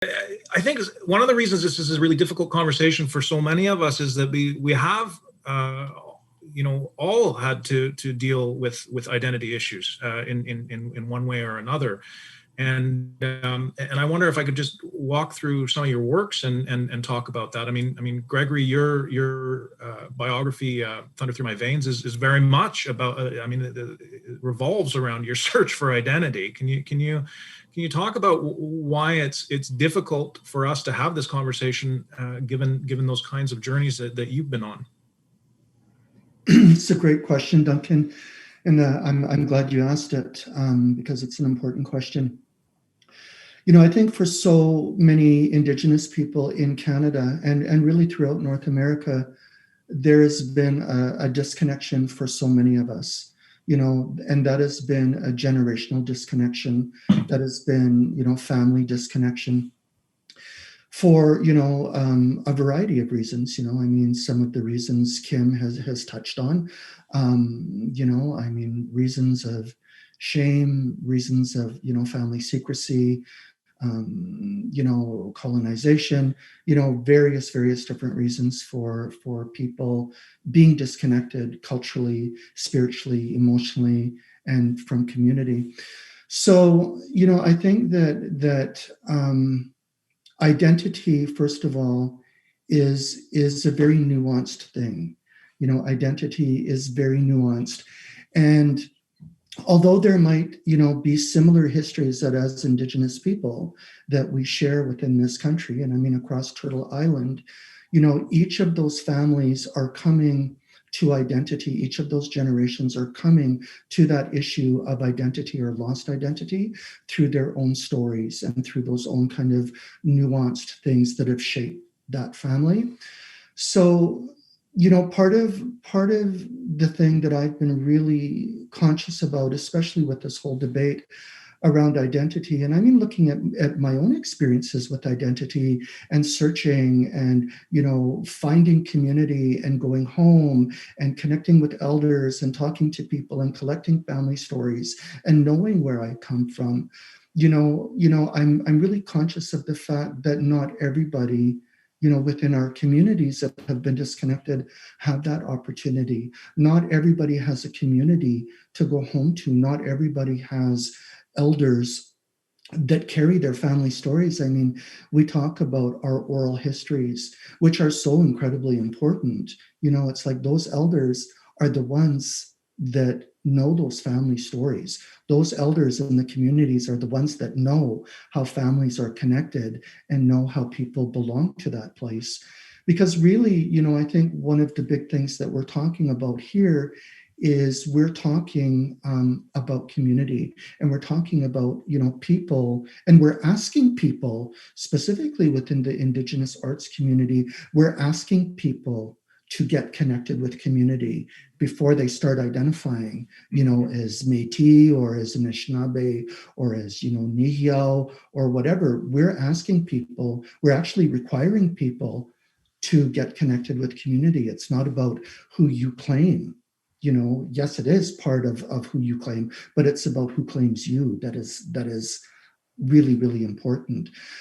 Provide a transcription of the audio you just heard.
I think one of the reasons this is a really difficult conversation for so many of us is that we have all had to deal with identity issues in one way or another. And I wonder if I could just walk through some of your works and talk about that. I mean, Gregory, your biography, Thunder Through My Veins, is very much about. It revolves around your search for identity. Can you talk about why it's difficult for us to have this conversation, given those kinds of journeys that you've been on? It's a great question, Duncan, and I'm glad you asked it, because it's an important question. I think for so many Indigenous people in Canada and really throughout North America, there's been a disconnection for so many of us, and that has been a generational disconnection, that has been, family disconnection for, a variety of reasons. Some of the reasons Kim has touched on, reasons of shame, reasons of, family secrecy, colonization, various different reasons for people being disconnected culturally, spiritually, emotionally, and from community. So, I think that identity, first of all, is a very nuanced thing. Identity is very nuanced. And although there might, be similar histories that as Indigenous people that we share within this country, and across Turtle Island, each of those families are coming to identity. Each of those generations are coming to that issue of identity or lost identity through their own stories and through those own kind of nuanced things that have shaped that family. So, part of the thing that I've been really conscious about, especially with this whole debate around identity, and looking at my own experiences with identity and searching and, finding community and going home and connecting with elders and talking to people and collecting family stories and knowing where I come from, I'm really conscious of the fact that not everybody, within our communities that have been disconnected, have that opportunity. Not everybody has a community to go home to. Not everybody has elders that carry their family stories. We talk about our oral histories, which are so incredibly important. It's like those elders are the ones that know those family stories. Those elders in the communities are the ones that know how families are connected and know how people belong to that place. Because really, I think one of the big things that we're talking about here is we're talking about community, and we're talking about, people, and we're asking people, specifically within the Indigenous arts community, we're asking people to get connected with community before they start identifying, as Métis or as Anishinaabe or as, Nihio or whatever. We're asking people, we're actually requiring people to get connected with community. It's not about who you claim. Yes, it is part of who you claim, but it's about who claims you. That is really, really important.